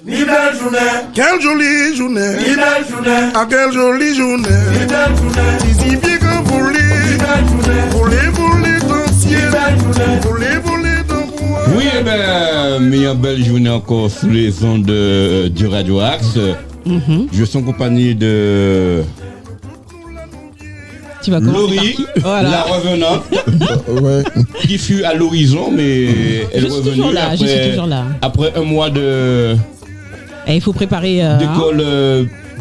Ni belle journée. Quelle jolie journée. Ni belle journée. Ah, quelle jolie journée. Ni belle journée. Si bien que voler. Ni belle journée. Voler dans le ciel. Ni belle journée. Voler dans le bois. Oui, eh bien, meilleure belle journée encore sous les ondes du Radio Axe. Je suis en compagnie de Tu vas commencer Laurie, par qui Voilà. la revenante, Ouais. qui fut à l'horizon, mais elle est Je suis revenue toujours là, après, je suis toujours là. après un mois Et il faut préparer. d'école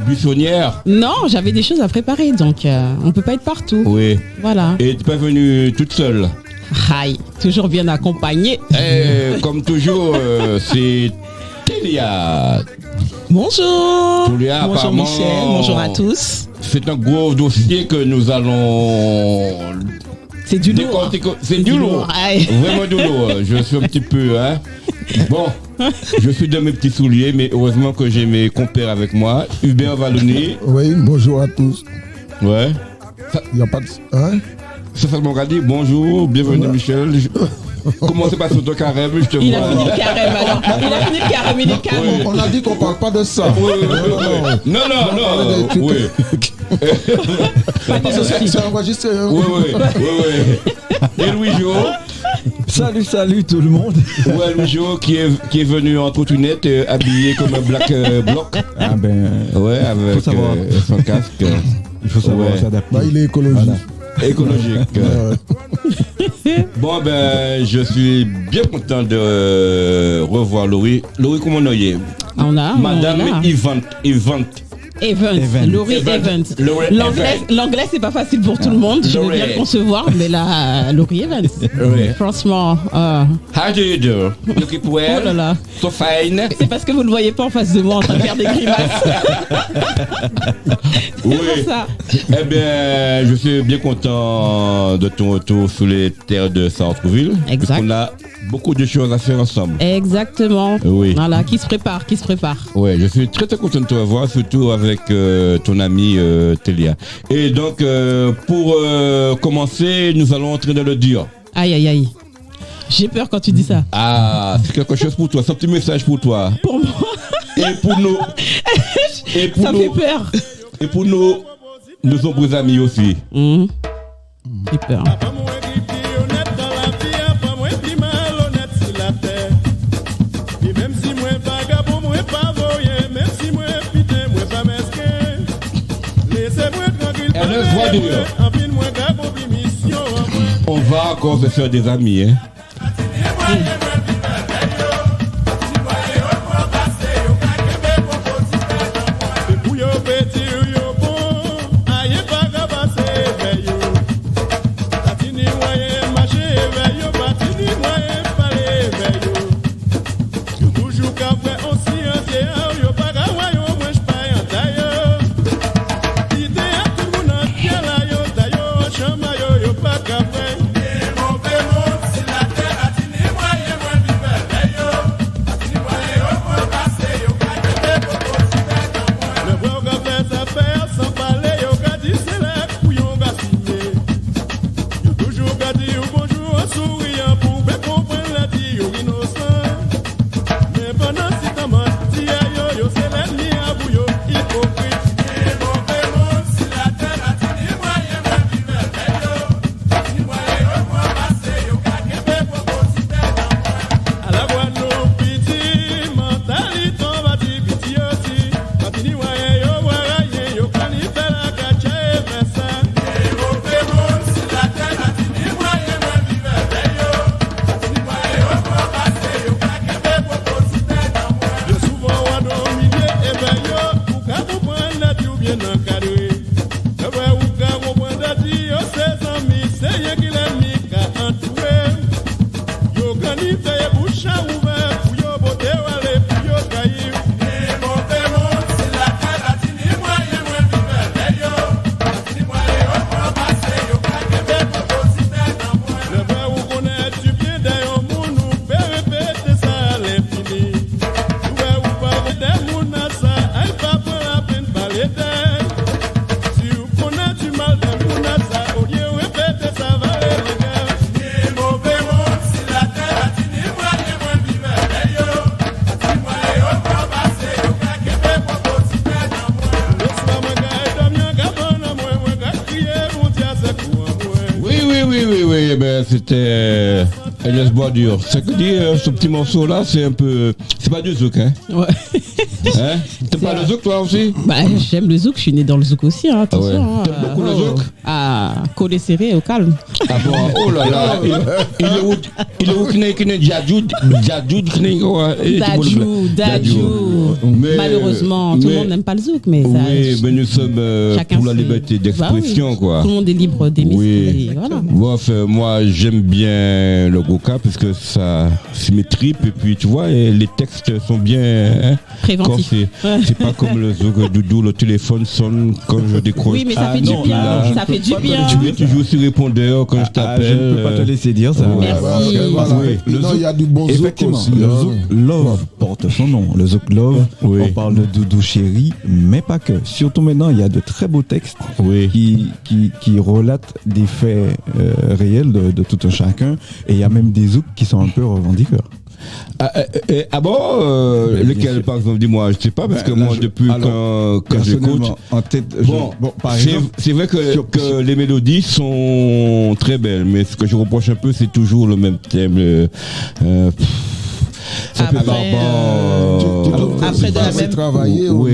buissonnière. Non, j'avais des choses à préparer, donc on peut pas être partout. Oui. Voilà. Et tu n'es pas venue toute seule. Aïe, toujours bien accompagné. Et comme toujours, c'est Télia. Bonjour. Télia, Bonjour apparemment, Michel, bonjour à tous. C'est un gros dossier que nous allons C'est du lourd. décortiquer. C'est du lourd. Aïe. Vraiment du lourd. Je suis un petit peu, hein. Bon, je suis dans mes petits souliers, mais heureusement que j'ai mes compères avec moi. Hubert Vallonné. Oui, bonjour à tous. Ouais. Il n'y a pas de. Hein? Ça fait mon gars dit bonjour, bienvenue Michel. Comment c'est passé ton carême, je te Il a vois. fini le carême alors. Il a fini le carême, il est calme. Oui. On a dit qu'on parle pas de ça. Oui, oui, oui, oui. Non, oui. Pas de soucis. C'est enregistré. Hein? Oui, oui. Et Louis Jo, Salut tout le monde. ouais, Louis Jo qui est venu en trottinette habillé comme un black bloc. Ah ben, Ouais, avec Faut savoir. son casque il faut savoir Ouais. s'adapter. Bah, il est écologiste. Voilà. écologique. Bon, ben, je suis bien content de revoir Laurie. Laurie, comment on y est? Madame Event. Evans, Laurie Evans. Laurie L'anglais, c'est pas facile pour tout le monde, je veux Laurie. bien le concevoir, mais là, Laurie Evans. Oui. Franchement, How do you do? You keep well? oh là là. So fine? C'est parce que vous ne le voyez pas en face de moi en train de faire des grimaces. Oui. C'est pour ça. Eh bien, je suis bien content de ton retour sur les terres de Sartrouville. Exact. On a beaucoup de choses à faire ensemble. Exactement. Oui. Voilà, qui se prépare. Ouais, je suis très très content de te revoir, surtout avec ton ami Télia. Et donc, pour commencer, nous allons entrer dans le dur. Aïe, aïe, aïe. J'ai peur quand tu dis ça. Ah, c'est quelque chose pour toi, c'est un petit message pour toi. Pour moi, Et pour nous. Et pour ça nous. fait peur. Et pour nos nombreux amis aussi. J'ai peur. Ernest, vois dehors. On va encore se faire des amis, hein. c'était Ernest Bordure. Ce que dit ce petit morceau là, c'est un peu. C'est pas du zouk, hein? Ouais. Hein? T'aimes pas le zouk toi aussi? Bah, j'aime le zouk, je suis né dans le zouk aussi, hein, attention. Ah ouais. T'aimes beaucoup le zouk? Ah, collé serré au calme. Ah bon, oh là là, il est où qui n'est Djadjou, qui n'est quoi? Dadjou. Malheureusement, tout le monde n'aime pas le zouk, mais ça. Oui, mais nous sommes pour la liberté d'expression, quoi. Tout le monde est libre d'aimer. Oui. Voilà. Bref, moi j'aime bien le Goka parce que ça c'est mes tripes et puis tu vois les textes sont bien préventifs. C'est pas comme le zouk doudou, le téléphone sonne quand je décroche. Oui, mais ça fait du bien. Ça fait du bien. Tu es toujours sur répondeur quand je t'appelle. Je ne peux pas te laisser dire ça. Merci. Il y a du bon zouk Effectivement, aussi. le zouk love porte son nom. Le zouk love, on parle de doudou chéri, mais pas que. Surtout maintenant, il y a de très beaux textes qui relatent des faits réels de tout un chacun. Et il y a même des zouks qui sont un peu revendiqueurs. Ah bon lequel par exemple, dis-moi, je sais pas parce que moi depuis quand j'écoute en tête, par exemple, c'est vrai que les mélodies sont très belles, mais ce que je reproche un peu c'est toujours le même thème. Ça fait barbare. Après de la même travailler. Oui.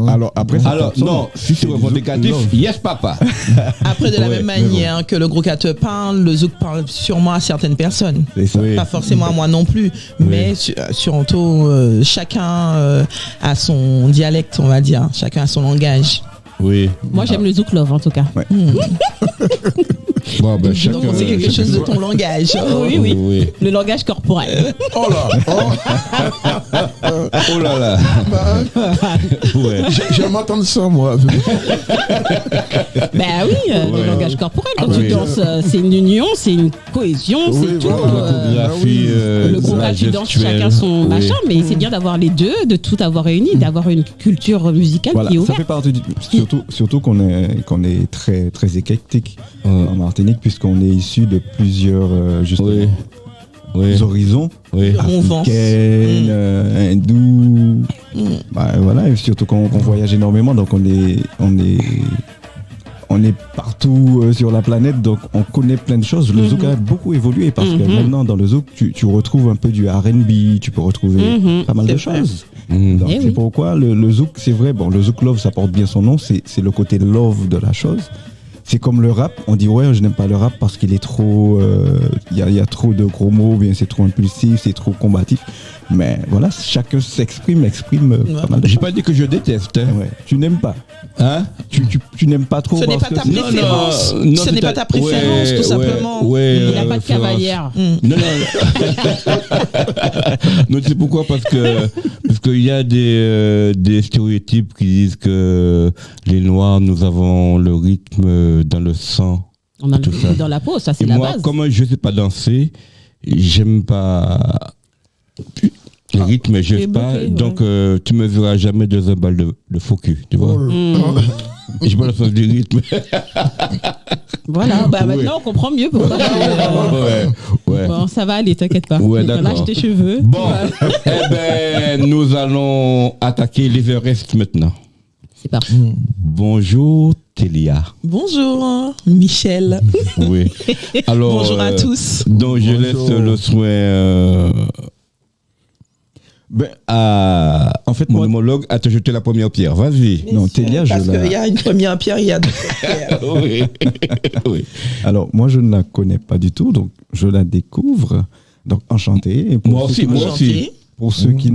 Alors après, non, si c'est revendicatif, yes papa. Après de la même manière que le gros te parle, le zouk parle sûrement à certaines personnes. Pas forcément à moi non plus, mais surtout chacun a son dialecte, on va dire. Chacun a son langage. Oui. Moi j'aime le zouk love en tout cas. Ouais. Bon, ben, Donc c'est quelque chose de ton langage. Oui. Le langage corporel. Oh là. Oh là là. Ouais. J'aime entendre ça, moi. Ben oui, le langage corporel. Quand tu danses, c'est une union, c'est une cohésion, c'est tout. Le combat, tu danses chacun son machin, mais c'est bien d'avoir les deux, de tout avoir réuni, d'avoir une culture musicale qui est ouverte. Ça fait partie surtout qu'on est très, très éclectique en Martinique, puisqu'on est issu de plusieurs horizons, africaines, hindous, voilà, et surtout qu'on voyage énormément, donc on est partout sur la planète, donc on connaît plein de choses. Le zouk a beaucoup évolué parce que maintenant dans le zouk tu retrouves un peu du R&B, tu peux retrouver pas mal de choses. Donc c'est pourquoi le zouk, c'est vrai, bon, le zouk love, ça porte bien son nom, c'est le côté love de la chose. C'est comme le rap, on dit je n'aime pas le rap parce qu'il est trop, il y a trop de gros mots, bien c'est trop impulsif, c'est trop combatif. Mais voilà, chacun exprime pas mal de J'ai choses. pas dit que je déteste. Hein. Ouais. Tu n'aimes pas. Hein? Tu n'aimes pas trop. Ce n'est pas ta préférence. Ce n'est pas ta préférence, tout simplement. Il n'a pas de cavalière. Non. Non, tu sais pourquoi? Parce qu'il y a des stéréotypes qui disent que les Noirs, nous avons le rythme dans le sang. On a le rythme dans la peau, ça c'est la base. Moi, comme je ne sais pas danser, j'aime pas le rythme, je sais pas. Donc, tu me verras jamais dans un bal de faux cul, tu vois. J'ai pas le sens du rythme. Voilà, maintenant on comprend mieux pourquoi. Bon, ça va aller, t'inquiète pas. Lâche tes cheveux. Bon, nous allons attaquer l'Everest maintenant. C'est parti. Bonjour Télia. Bonjour Michel. Oui. Alors, bonjour à tous. Donc je laisse le soin en fait, mon homologue a te jeté la première pierre. Vas-y. Non, Télia, parce qu'il y a une première pierre, il y a deux pierres. Oui. Alors, moi, je ne la connais pas du tout, donc je la découvre. Donc, enchanté. Et moi aussi. Pour ceux qui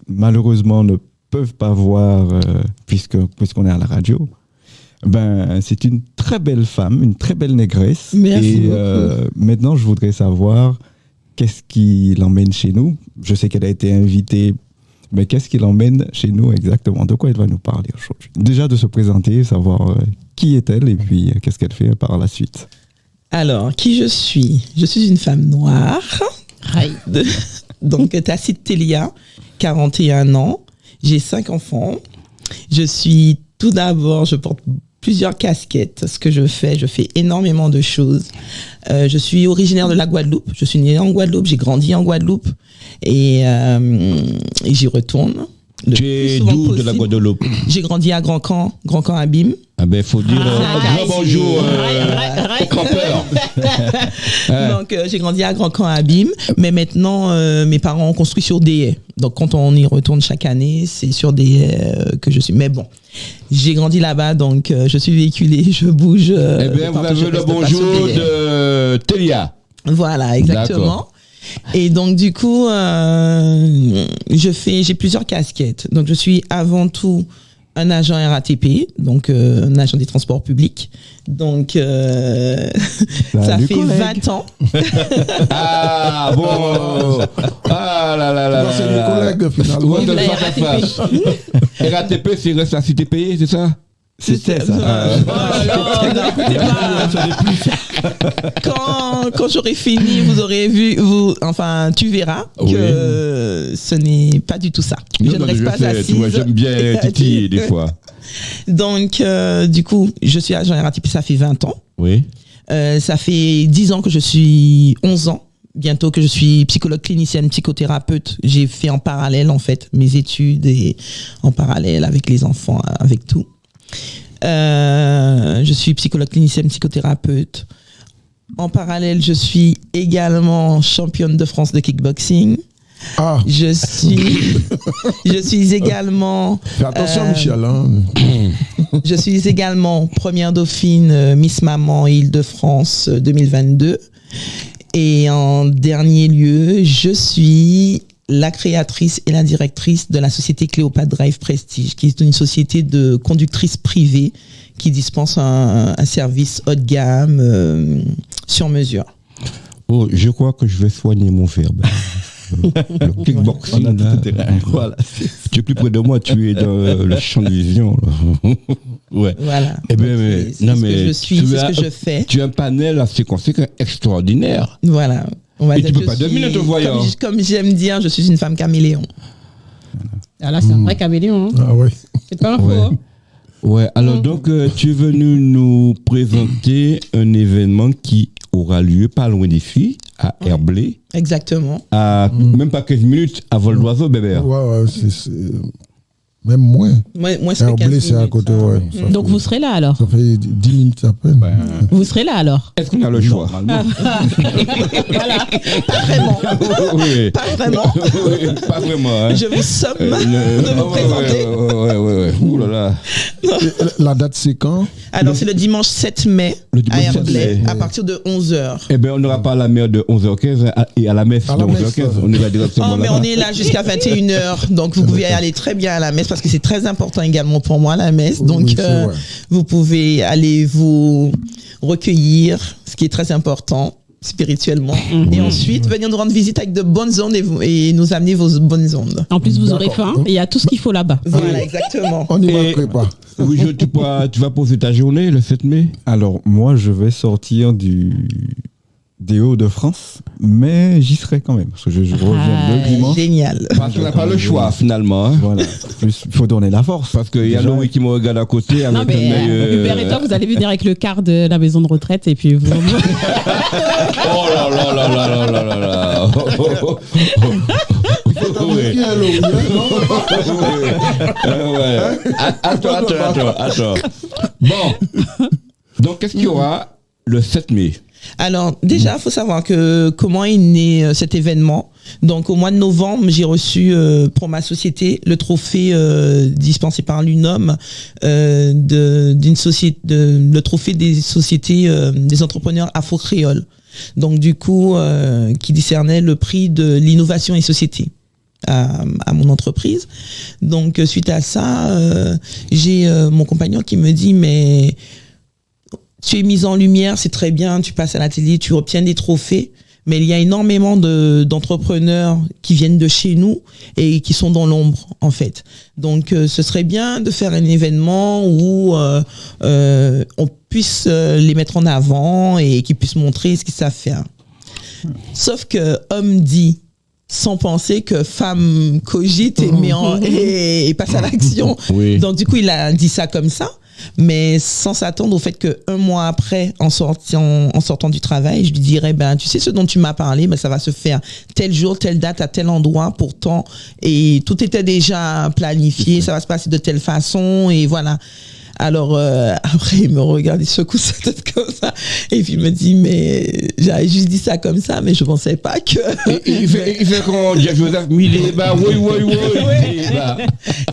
malheureusement ne peuvent pas voir, puisqu'on est à la radio, c'est une très belle femme, une très belle négresse. Merci beaucoup. Maintenant, je voudrais savoir qu'est-ce qui l'emmène chez nous. Je sais qu'elle a été invitée, mais qu'est-ce qui l'emmène chez nous exactement? De quoi elle va nous parler aujourd'hui? Déjà de se présenter, savoir qui est-elle et puis qu'est-ce qu'elle fait par la suite. Alors, qui je suis? Je suis une femme noire. Donc, Tacite Télia, 41 ans. J'ai 5 enfants. Je suis tout d'abord, je porte plusieurs casquettes. Ce que je fais énormément de choses. Je suis originaire de la Guadeloupe. Je suis née en Guadeloupe. J'ai grandi en Guadeloupe. Et j'y retourne. Tu es d'où de la Guadeloupe? J'ai grandi à Grand Camp Abîme. Ah ben, il faut dire grand bonjour au campeur. Donc, j'ai grandi à Grand Camp à Abîme, mais maintenant, mes parents ont construit sur des haies. Donc, quand on y retourne chaque année, c'est sur des haies que je suis. Mais bon, j'ai grandi là-bas, donc je suis véhiculée, je bouge. Eh bien, vous avez le bonjour de Télia. Voilà, exactement. D'accord. Et donc, du coup, j'ai plusieurs casquettes. Donc, je suis avant tout un agent RATP, donc un agent des transports publics. Donc, ça fait 20 ans. Ah, bon. Ah là là là. C'est le collègue, finalement. Ouais, RATP, c'est reste à cité payée, c'est ça? C'était ça. Quand j'aurai fini, vous aurez vu, tu verras que ce n'est pas du tout ça. Je ne reste pas assise. J'aime bien titiller des fois. Donc, du coup, je suis agent RATP, ça fait 20 ans. Oui. Ça fait 10 ans que je suis 11 ans. Bientôt que je suis psychologue clinicienne, psychothérapeute. J'ai fait en parallèle, en fait, mes études et en parallèle avec les enfants, avec tout. Je suis psychologue clinicienne, psychothérapeute. En parallèle, je suis également championne de France de kickboxing. Ah. Je suis également. Fais attention, Michel. Hein. Je suis également première dauphine Miss Maman Île-de-France 2022. Et en dernier lieu, je suis la créatrice et la directrice de la société Cléopâtre Drive Prestige, qui est une société de conductrices privées qui dispense un service haut de gamme sur mesure. Oh, je crois que je vais soigner mon verbe. Le kickboxing, voilà. Tu es plus près de moi, tu es dans le champ de vision. Ouais. Voilà. Eh bien, c'est ce que je suis, c'est ce que je fais. Tu as un panel assez conséquent, extraordinaire. Voilà. Et tu peux pas dominer ton voyant. Comme j'aime dire, je suis une femme caméléon. Ah là, c'est un vrai caméléon. Hein. Ah ouais. C'est pas un faux. Hein. Ouais, alors donc tu es venu nous présenter un événement qui aura lieu pas loin d'ici, à Herblay. Exactement. À même pas 15 minutes à vol d'oiseau, bébé. Ouais, c'est même moins. Moi, c'est 15 minutes. C'est à côté, ouais. Donc vous serez là alors? Ça fait 10 minutes à peine. Vous serez là alors? Est-ce qu'on a le choix? Voilà. Pas vraiment. Oui. Pas vraiment. Oui, pas vraiment. Hein. Je vous somme de vous présenter. Ouais. Ouh là là. La date, c'est quand? Alors, c'est le dimanche 7 mai à Herblay, à partir de 11h. Eh bien, on n'aura pas à la mère de 11h15 et à la messe de 11h15. On est là directement mais on est là jusqu'à 21h. Donc, vous pouvez aller très bien à la messe parce que c'est très important également pour moi, la messe. Donc, vous pouvez aller vous recueillir, ce qui est très important spirituellement. Et ensuite, venir nous rendre visite avec de bonnes ondes et nous amener vos bonnes ondes. En plus, vous aurez faim et il y a tout ce qu'il faut là-bas. Voilà, exactement. On n'y manquerait pas. Oui, tu vas poser ta journée le 7 mai? Alors, moi, je vais sortir des Hauts-de-France, mais j'y serai quand même, parce que je reviens le dimanche. Génial. Parce qu'on n'a pas le choix, finalement. Hein. Voilà. Il faut donner la force. Parce qu'il y a Louis qui me regarde à côté. Non, mais Hubert et toi, vous allez venir avec le quart de la maison de retraite et puis vous... Oh là là là là là là là. Attends. Bon. Donc, qu'est-ce qu'il y aura le 7 mai? Alors, déjà, il faut savoir comment est né cet événement. Donc, au mois de novembre, j'ai reçu pour ma société le trophée dispensé par l'UNOM d'une société, le trophée des sociétés des entrepreneurs afro-créoles. Donc, du coup, qui décernait le prix de l'innovation et société à mon entreprise. Donc, suite à ça, j'ai mon compagnon qui me dit, mais tu es mise en lumière, c'est très bien, tu passes à la télé, tu obtiens des trophées, mais il y a énormément d'entrepreneurs qui viennent de chez nous et qui sont dans l'ombre, en fait. Donc, ce serait bien de faire un événement où on puisse les mettre en avant et qu'ils puissent montrer ce qu'ils savent faire. Sauf que homme dit sans penser que femme cogite et passe à l'action. Oui. Donc, du coup, il a dit ça comme ça. Mais sans s'attendre au fait qu'un mois après, en sortant du travail, je lui dirais, tu sais ce dont tu m'as parlé, ça va se faire tel jour, telle date, à tel endroit, pourtant, et tout était déjà planifié, ça va se passer de telle façon, et voilà. Alors, après, il me regarde, il secoue sa tête comme ça. Et puis, il me dit, mais j'avais juste dit ça comme ça, mais je pensais pas que... Il fait comment, Joseph Millet, oui.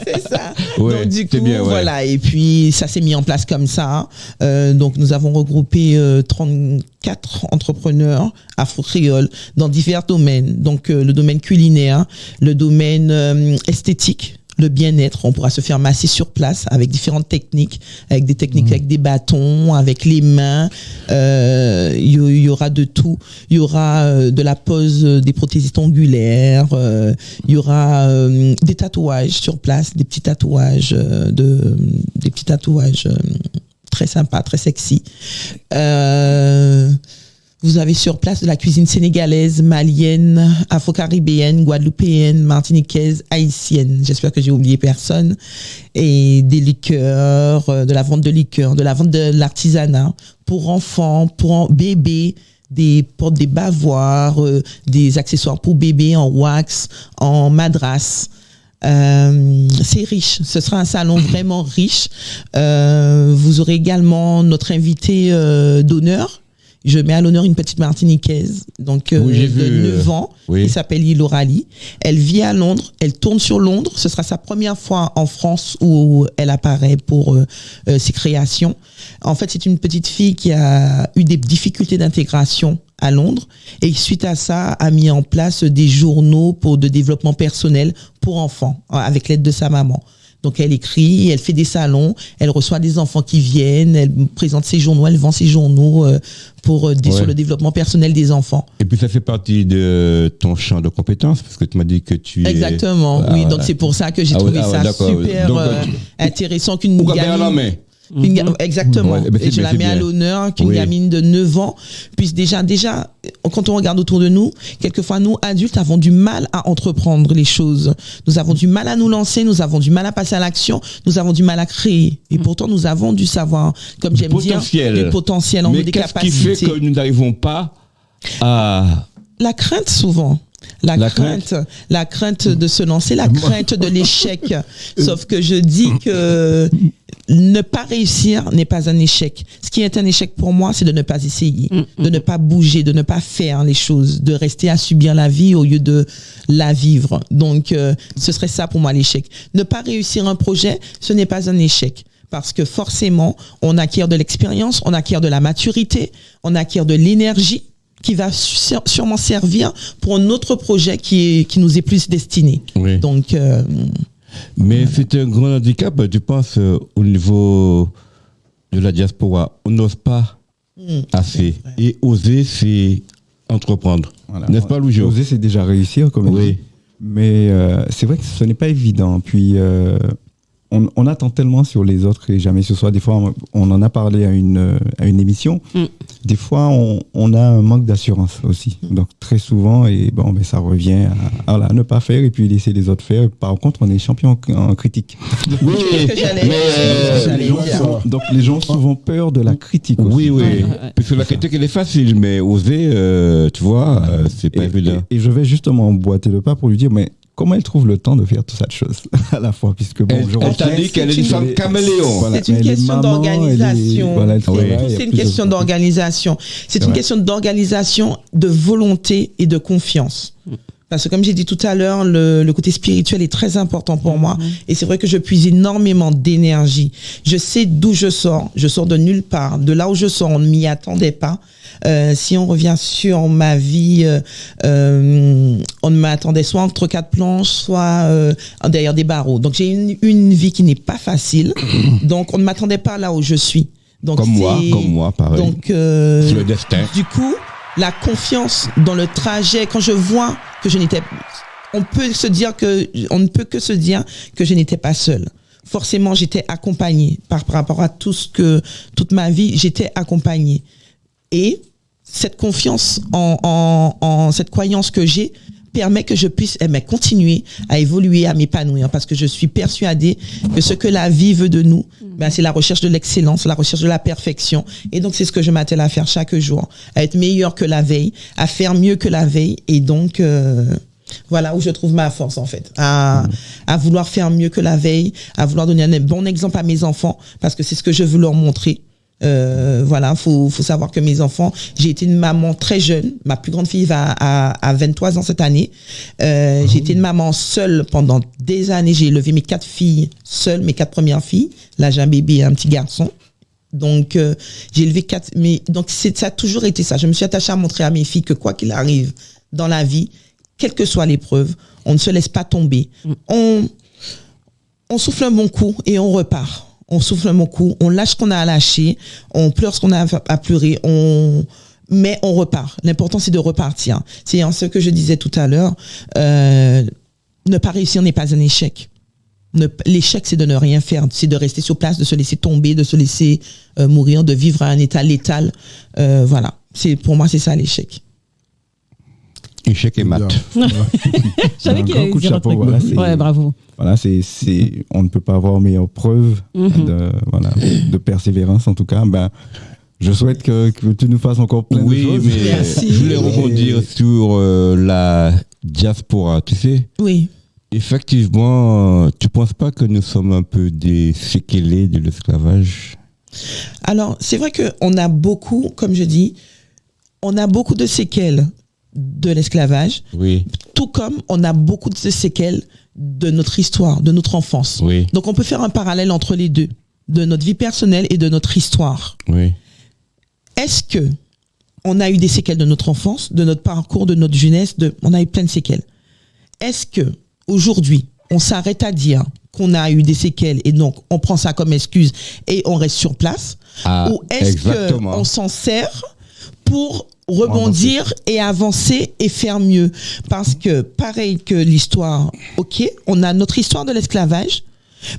C'est ça. Ouais, donc, du coup, bien, ouais. voilà. Et puis, ça s'est mis en place comme ça. Donc, nous avons regroupé 34 entrepreneurs afro-créoles dans divers domaines. Donc, le domaine culinaire, le domaine esthétique, le bien-être. On pourra se faire masser sur place avec différentes techniques, avec des techniques avec des bâtons, avec les mains. Il y aura de tout. Il y aura de la pose des prothésistes ongulaires. Il y aura des tatouages sur place, des petits tatouages très sympas, très sexy. Vous avez sur place de la cuisine sénégalaise, malienne, afro-caribéenne, guadeloupéenne, martiniquaise, haïtienne. J'espère que j'ai oublié personne. Et des liqueurs, de la vente de liqueurs, de la vente de l'artisanat pour enfants, pour bébés, des bavoirs, des accessoires pour bébés en wax, en madras. C'est riche. Ce sera un salon vraiment riche. Vous aurez également notre invité d'honneur. Je mets à l'honneur une petite Martiniquaise, donc de 9 ans, qui s'appelle Ilorali. Elle vit à Londres, elle tourne sur Londres. Ce sera sa première fois en France où elle apparaît pour ses créations. En fait, c'est une petite fille qui a eu des difficultés d'intégration à Londres et suite à ça a mis en place des journaux de développement personnel pour enfants avec l'aide de sa maman. Donc elle écrit, elle fait des salons, elle reçoit des enfants qui viennent, elle présente ses journaux, elle vend ses journaux sur le développement personnel des enfants. Et puis ça fait partie de ton champ de compétences parce que tu m'as dit que tu Exactement, oui. Donc c'est pour ça que j'ai trouvé ça super intéressant qu'une gamine... Exactement. Et je la mets à l'honneur qu'une gamine de 9 ans puisse déjà, quand on regarde autour de nous, quelquefois nous, adultes, avons du mal à entreprendre les choses. Nous avons du mal à nous lancer, nous avons du mal à passer à l'action, nous avons du mal à créer. Et pourtant, nous avons du savoir, comme j'aime dire, du potentiel en nous, des capacités. Mais qu'est-ce qui fait que nous n'arrivons pas à... La crainte, souvent. La crainte de se lancer, la crainte de l'échec. Sauf que je dis que ne pas réussir n'est pas un échec. Ce qui est un échec pour moi, c'est de ne pas essayer, de ne pas bouger, de ne pas faire les choses, de rester à subir la vie au lieu de la vivre. Donc, ce serait ça pour moi l'échec. Ne pas réussir un projet, ce n'est pas un échec. Parce que forcément, on acquiert de l'expérience, on acquiert de la maturité, on acquiert de l'énergie qui va sûrement servir pour un autre projet qui nous est plus destiné. Oui. Donc, mais c'est un grand handicap, tu penses, au niveau de la diaspora. On n'ose pas assez. Et oser, c'est entreprendre. Voilà. N'est-ce pas, Loujo? Oser, c'est déjà réussir, comme on dit. Mais c'est vrai que ce n'est pas évident. Puis, on attend tellement sur les autres et jamais sur soi. Des fois, on en a parlé à une émission. Des fois, on a un manque d'assurance aussi. Donc, très souvent, ça revient à ne pas faire et puis laisser les autres faire. Par contre, on est champion en critique. Oui, donc les gens ont souvent peur de la critique aussi. Oui. Parce que la critique, elle est facile, mais oser, tu vois, c'est pas évident. Et je vais justement emboîter le pas pour lui dire, mais comment elle trouve le temps de faire toutes ces choses à la fois, puisque elle t'a dit qu'elle est une femme caméléon. C'est une question d'organisation. C'est une question d'organisation. C'est une question d'organisation, de volonté et de confiance. Parce que comme j'ai dit tout à l'heure, le côté spirituel est très important pour moi. Et c'est vrai que je puise énormément d'énergie. Je sais d'où je sors. Je sors de nulle part. De là où je sors, on ne m'y attendait pas. Si on revient sur ma vie, on m'attendait soit entre quatre planches, soit derrière des barreaux. Donc j'ai une vie qui n'est pas facile. Donc on ne m'attendait pas là où je suis. Donc, comme moi, pareil. Donc c'est le destin. Du coup, la confiance dans le trajet, quand je vois que on ne peut que se dire que je n'étais pas seule. Forcément, j'étais accompagnée par rapport à toute ma vie, j'étais accompagnée. Et cette confiance en cette croyance que j'ai permet que je puisse continuer à évoluer, à m'épanouir, parce que je suis persuadée que ce que la vie veut de nous, c'est la recherche de l'excellence, la recherche de la perfection. Et donc, c'est ce que je m'attelle à faire chaque jour, à être meilleur que la veille, à faire mieux que la veille. Et donc, Voilà où je trouve ma force en fait, à vouloir faire mieux que la veille, à vouloir donner un bon exemple à mes enfants, parce que c'est ce que je veux leur montrer. Voilà, faut savoir que mes enfants, j'ai été une maman très jeune, ma plus grande fille va à 23 ans cette année. J'ai été une maman seule pendant des années, j'ai élevé mes 4 filles seules, mes 4 premières filles. Là j'ai un bébé et un petit garçon. Donc j'ai élevé 4, mais donc ça a toujours été ça. Je me suis attachée à montrer à mes filles que quoi qu'il arrive dans la vie, quelle que soit l'épreuve, on ne se laisse pas tomber. On souffle un bon coup et on repart. On souffle un bon coup, on lâche ce qu'on a à lâcher, on pleure ce qu'on a à pleurer, mais on repart. L'important, c'est de repartir. C'est en ce que je disais tout à l'heure, ne pas réussir n'est pas un échec. L'échec, c'est de ne rien faire, c'est de rester sur place, de se laisser tomber, de se laisser mourir, de vivre à un état létal. Voilà. Pour moi, c'est ça l'échec. Échec et maths. Je savais qu'il allait dire un truc. Ouais, bravo. Voilà, on ne peut pas avoir meilleure preuve de persévérance en tout cas. Ben, je souhaite que tu nous fasses encore plein de choses. Oui, mais je voulais rebondir sur la diaspora, tu sais. Oui. Effectivement, tu ne penses pas que nous sommes un peu des séquelés de l'esclavage? Alors, c'est vrai qu'on a beaucoup, comme je dis, on a beaucoup de séquelles de l'esclavage, oui. Tout comme on a beaucoup de séquelles de notre histoire, de notre enfance. Oui. Donc on peut faire un parallèle entre les deux, de notre vie personnelle et de notre histoire. Oui. Est-ce que on a eu des séquelles de notre enfance, de notre parcours, de notre jeunesse, on a eu plein de séquelles. Est-ce que aujourd'hui on s'arrête à dire qu'on a eu des séquelles et donc on prend ça comme excuse et on reste sur place, ou est-ce qu'on s'en sert pour rebondir et avancer et faire mieux? Parce que pareil que l'histoire, ok, on a notre histoire de l'esclavage,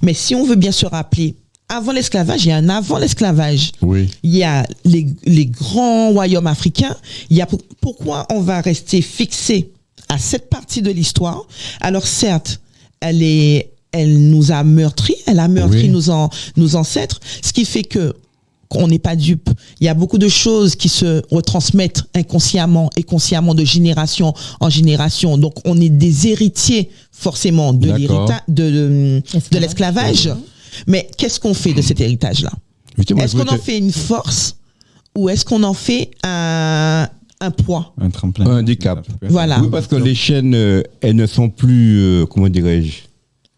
mais si on veut bien se rappeler, avant l'esclavage, il y a un avant l'esclavage. Oui. Il y a les grands royaumes africains. Il y a pourquoi on va rester fixé à cette partie de l'histoire? Alors certes, elle nous a meurtris, elle a meurtri nos ancêtres, ce qui fait que on n'est pas dupe. Il y a beaucoup de choses qui se retransmettent inconsciemment et consciemment de génération en génération. Donc, on est des héritiers forcément de l'esclavage. Mais qu'est-ce qu'on fait de cet héritage-là? Est-ce qu'on en fait une force ou est-ce qu'on en fait un poids? Un tremplin. Un handicap. Voilà. Oui, parce que les chaînes, elles ne sont plus, comment dirais-je?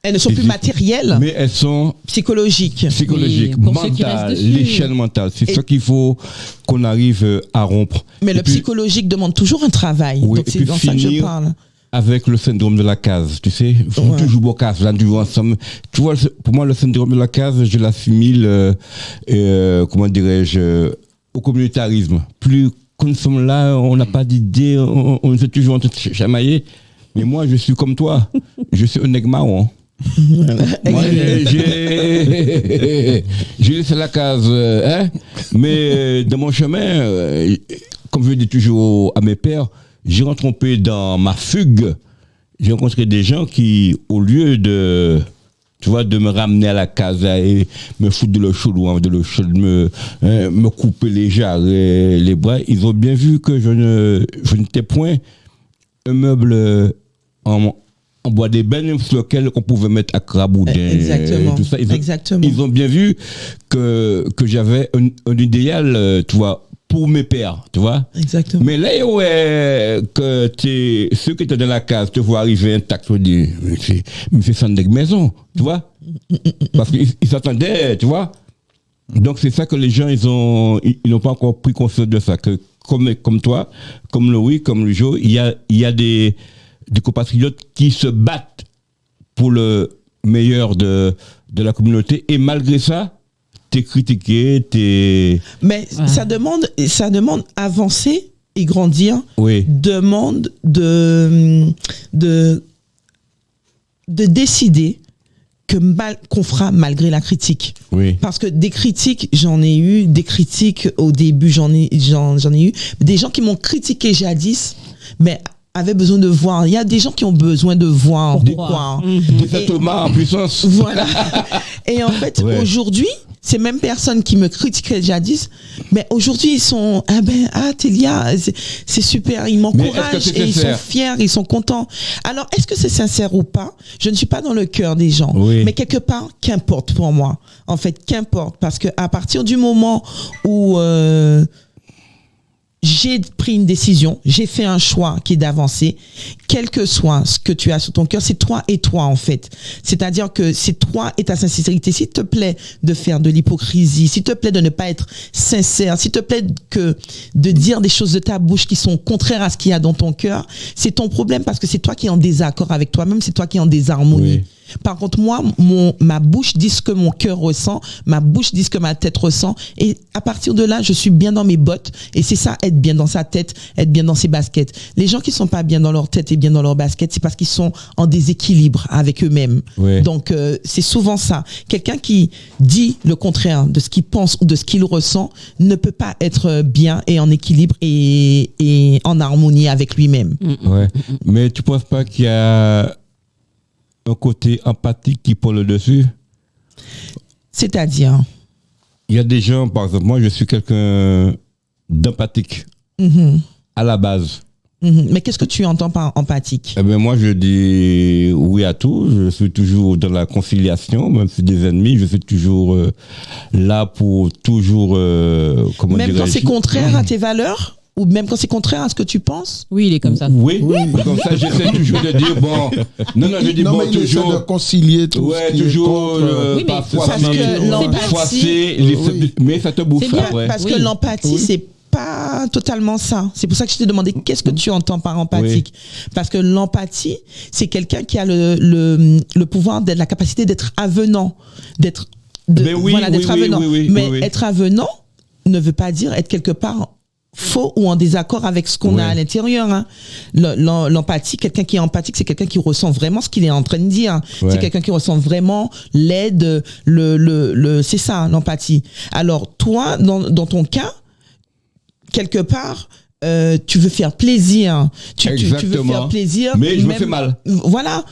Elles ne sont plus matérielles, mais elles sont psychologiques, mentales, les chaînes mentales. C'est ça qu'il faut qu'on arrive à rompre. Mais psychologique demande toujours un travail. Oui, donc c'est dans ça que je parle. Avec le syndrome de la case, tu sais, ils sont toujours beau case, là, tu vois, ensemble. Tu vois, pour moi, le syndrome de la case, je l'assimile, comment dirais-je, au communautarisme. Plus quand nous sommes là, on n'a pas d'idée, on est toujours en train de chamailler. Mais moi, je suis comme toi. Je suis un nègre marron. Moi, j'ai laissé la case, mais dans mon chemin, comme je dis toujours à mes pères, j'ai rencontré dans ma fugue, j'ai rencontré des gens qui, au lieu de, tu vois, de me ramener à la case et me foutre de l'eau chaude ou de l'eau chaude, me couper les jarres et les bras, ils ont bien vu que je n'étais point un meuble en bois d'ébène sur lequel on pouvait mettre à craboudin. Exactement. Tout ça. Ils ont bien vu que j'avais un idéal, tu vois, pour mes pères, tu vois. Exactement. Mais là, que ceux qui étaient dans la case te voient arriver intact, ils disent, mais c'est ça de maison, tu vois. Parce qu'ils s'attendaient, tu vois. Donc c'est ça que les gens, ils n'ont pas encore pris conscience de ça. Que comme toi, comme Louis, comme le Joe, il y a des compatriotes qui se battent pour le meilleur de la communauté, et malgré ça, t'es critiqué, Mais ça demande avancer et grandir. Oui. Demande de décider qu'on fera malgré la critique. Oui. Parce que des critiques, j'en ai eu, des critiques au début, j'en ai eu, des gens qui m'ont critiqué jadis, mais avaient besoin de voir. Il y a des gens qui ont besoin de voir pourquoi. Des Thomas en puissance. Voilà. Et en fait, aujourd'hui, ces mêmes personnes qui me critiquaient jadis, mais aujourd'hui ils sont Télia, c'est super, ils m'encouragent et ils sont fiers, ils sont contents. Alors est-ce que c'est sincère ou pas? Je ne suis pas dans le cœur des gens, mais quelque part, qu'importe pour moi. En fait, qu'importe, parce que à partir du moment où j'ai pris une décision, j'ai fait un choix qui est d'avancer, quel que soit ce que tu as sur ton cœur, c'est toi et toi en fait. C'est-à-dire que c'est toi et ta sincérité. S'il te plaît de faire de l'hypocrisie, s'il te plaît de ne pas être sincère, s'il te plaît de dire des choses de ta bouche qui sont contraires à ce qu'il y a dans ton cœur, c'est ton problème parce que c'est toi qui es en désaccord avec toi-même, c'est toi qui es en désharmonie. Oui. Par contre, moi, ma bouche dit ce que mon cœur ressent, ma bouche dit ce que ma tête ressent, et à partir de là, je suis bien dans mes bottes, et c'est ça, être bien dans sa tête, être bien dans ses baskets. Les gens qui sont pas bien dans leur tête et bien dans leur basket, c'est parce qu'ils sont en déséquilibre avec eux-mêmes. Oui. Donc, c'est souvent ça. Quelqu'un qui dit le contraire de ce qu'il pense ou de ce qu'il ressent ne peut pas être bien et en équilibre et en harmonie avec lui-même. Ouais. Mais tu penses pas qu'il y a un côté empathique qui prend le dessus? C'est-à-dire? Il y a des gens, par exemple, moi je suis quelqu'un d'empathique à la base. Mais qu'est-ce que tu entends par empathique? Eh ben moi je dis oui à tout, je suis toujours dans la conciliation, même si des ennemis, je suis toujours là pour toujours... même quand c'est contraire à tes valeurs? Ou même quand c'est contraire à ce que tu penses? Oui, il est comme ça. Oui. Comme ça, j'essaie toujours de dire, bon... Non, je dis, bon, toujours... de concilier tout ce qui toujours... oui, mais parce que l'empathie... mais ça te bouffe après. Parce que l'empathie, c'est pas totalement ça. C'est pour ça que je t'ai demandé, qu'est-ce que tu entends par empathique? Parce que l'empathie, c'est quelqu'un qui a le pouvoir, la capacité d'être avenant. D'être avenant. Mais être avenant ne veut pas dire être quelque part... faux ou en désaccord avec ce qu'on a à l'intérieur. Hein. L'empathie, quelqu'un qui est empathique, c'est quelqu'un qui ressent vraiment ce qu'il est en train de dire. C'est quelqu'un qui ressent vraiment l'aide, c'est ça, l'empathie. Alors, toi, dans ton cas, quelque part, tu veux faire plaisir. Tu veux faire plaisir. Mais je me fais mal. Voilà.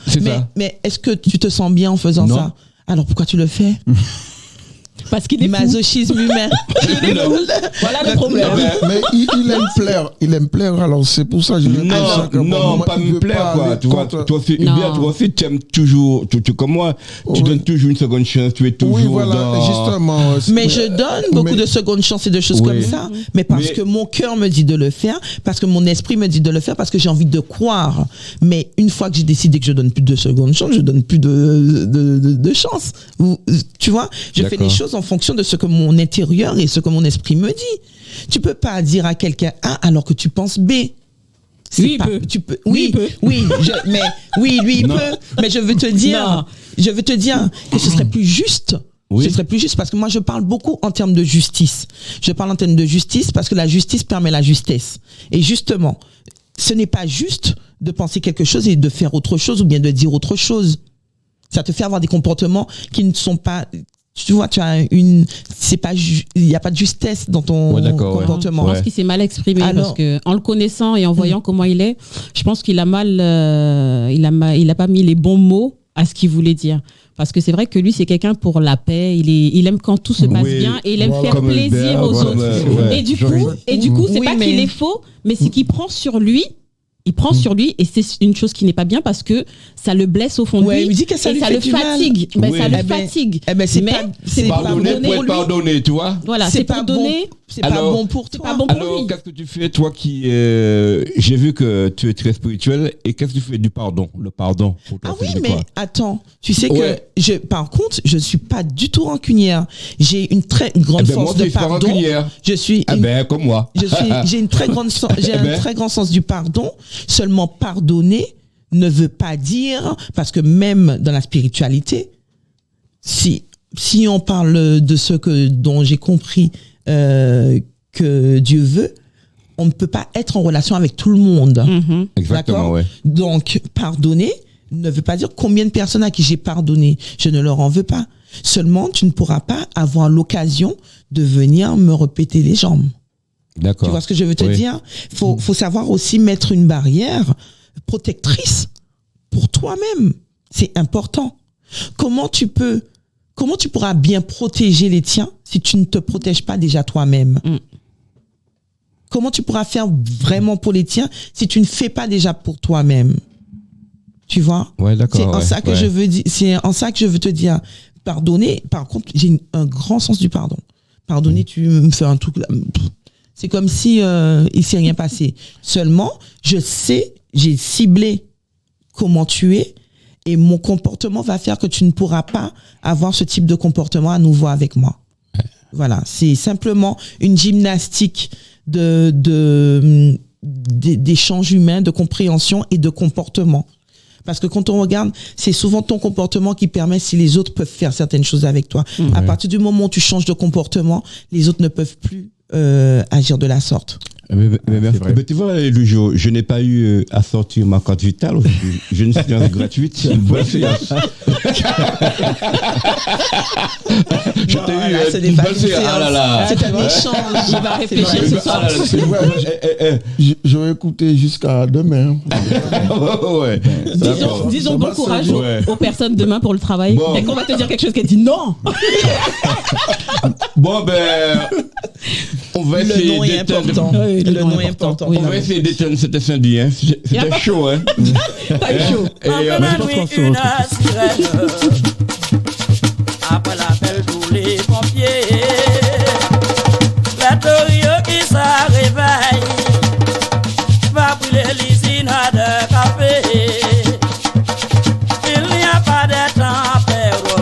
Mais est-ce que tu te sens bien en faisant ça? Alors, pourquoi tu le fais? Parce qu'il est masochisme humain. Voilà le problème. Mais il aime plaire, alors c'est pour ça que je le Non, pas me plaire, quoi. Tu vois, toi aussi, tu aimes toujours, comme moi, tu donnes toujours une seconde chance, tu es toujours. Oui, voilà, justement. Mais je donne beaucoup de secondes chances et de choses comme ça, mais parce que mon cœur me dit de le faire, parce que mon esprit me dit de le faire, parce que j'ai envie de croire. Mais une fois que j'ai décidé que je donne plus de secondes chances, je donne plus de chances. Tu vois, je fais les choses en fonction de ce que mon intérieur et ce que mon esprit me dit. Tu peux pas dire à quelqu'un A alors que tu penses B. Lui, il peut. Lui, il peut. Mais je veux te dire que ce serait plus juste. Ce serait plus juste parce que moi, je parle beaucoup en termes de justice. Je parle en termes de justice parce que la justice permet la justesse. Et justement, ce n'est pas juste de penser quelque chose et de faire autre chose ou bien de dire autre chose. Ça te fait avoir des comportements qui ne sont pas... Tu vois, il n'y a pas de justesse dans ton comportement. Je pense qu'il s'est mal exprimé parce que en le connaissant et en voyant comment il est, je pense qu'il a il a pas mis les bons mots à ce qu'il voulait dire. Parce que c'est vrai que lui, c'est quelqu'un pour la paix. Il aime quand tout se passe bien et il aime faire plaisir aux autres. Et du coup, c'est pas qu'il est faux, mais c'est qu'il prend sur lui. Il prend sur lui et c'est une chose qui n'est pas bien parce que ça le blesse au fond de lui. Il dit que ça et lui ça fait le du fatigue. Mal. Ça le fatigue. C'est pardonner pour être pardonné, tu vois. Voilà, c'est pardonner. C'est pas bon pour toi. Alors, qu'est-ce que tu fais, toi qui... j'ai vu que tu es très spirituel, et qu'est-ce que tu fais du pardon? Le pardon pour toi, mais attends, tu sais que, par contre, je ne suis pas du tout rancunière. J'ai une très grande force de pardon. Je suis... comme moi. J'ai un très grand sens du pardon. Seulement pardonner ne veut pas dire... Parce que même dans la spiritualité, si on parle de ce dont j'ai compris... que Dieu veut, on ne peut pas être en relation avec tout le monde. Exactement, Donc, pardonner ne veut pas dire combien de personnes à qui j'ai pardonné. Je ne leur en veux pas. Seulement, tu ne pourras pas avoir l'occasion de venir me répéter les jambes. D'accord. Tu vois ce que je veux te dire? Faut savoir aussi mettre une barrière protectrice pour toi-même. C'est important. Comment tu peux comment tu pourras bien protéger les tiens si tu ne te protèges pas déjà toi-même? Comment tu pourras faire vraiment pour les tiens si tu ne fais pas déjà pour toi-même? Tu vois? Ouais, d'accord. C'est en ça que je veux dire. C'est en ça que je veux te dire. Pardonner. Par contre, j'ai un grand sens du pardon. Pardonner, tu me fais un truc. C'est comme si il s'est rien passé. Seulement, je sais, j'ai ciblé comment tu es et mon comportement va faire que tu ne pourras pas avoir ce type de comportement à nouveau avec moi. Voilà, c'est simplement une gymnastique d'échange humain, de compréhension et de comportement. Parce que quand on regarde, c'est souvent ton comportement qui permet si les autres peuvent faire certaines choses avec toi. À partir du moment où tu changes de comportement, les autres ne peuvent plus agir de la sorte. Mais tu vois, Lujo, je n'ai pas eu à sortir ma carte vitale aujourd'hui. J'ai une séance gratuite. C'est une bonne séance. Je t'ai eu une bonne séance. Ah là là. C'est un échange. Il va réfléchir ce soir. Je vais écouter jusqu'à demain. Ouais. Disons bon courage aux personnes demain pour le travail. Bon. Et qu'on va te dire quelque chose qui dit non. Bon, ben, on va essayer. Le nom est important. Le nom est important. On va essayer d'éteindre cet incendie. Hein. C'était chaud. Hein. Pas chaud. Et une sirène. Après l'appel tous les pompiers. La torio qui se réveille va brûler l'usine de café. Il n'y a pas de temps à perdre.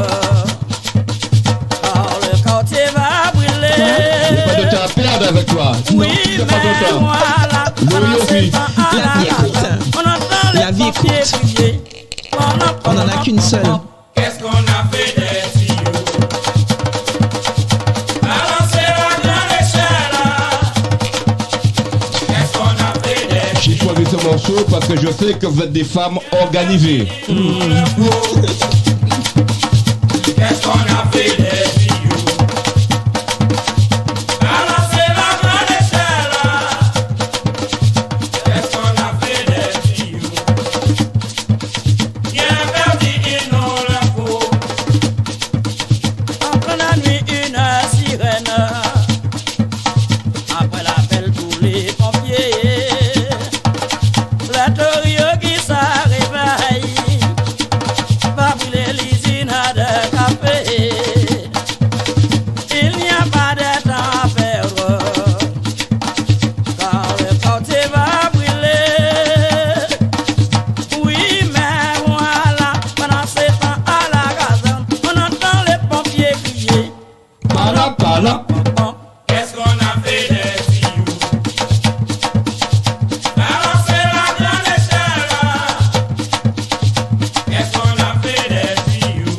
Oh, le quartier va brûler. Il n'y a pas de temps à perdre avec toi. Oui, non, pas de temps. Voilà. La vie est courte. On n'en a qu'une seule. Qu'est-ce qu'on a fait des tuyaux? Balancez la grande échelle. Qu'est-ce qu'on a fait des tuyaux? J'ai choisi ce morceau parce que je sais que vous êtes des femmes organisées. Qu'est-ce qu'on a fait des tuyaux? Balancez la grande échelle. Qu'est-ce qu'on a fait des tuyaux? Bien perdu, il nous le faut. Entre la nuit, une sirène. Après l'appel, tous les pompiers. La torio qui se réveille va brûler l'usine de café. Il n'y a pas de temps à perdre. Car le quartier va brûler. Oui, mais voilà, pendant ce temps à la caserne, on entend les pompiers crier. Pala. Qu'est-ce qu'on a fait des tuyaux? Balancez la grande échelle. Qu'est-ce qu'on a fait des tuyaux?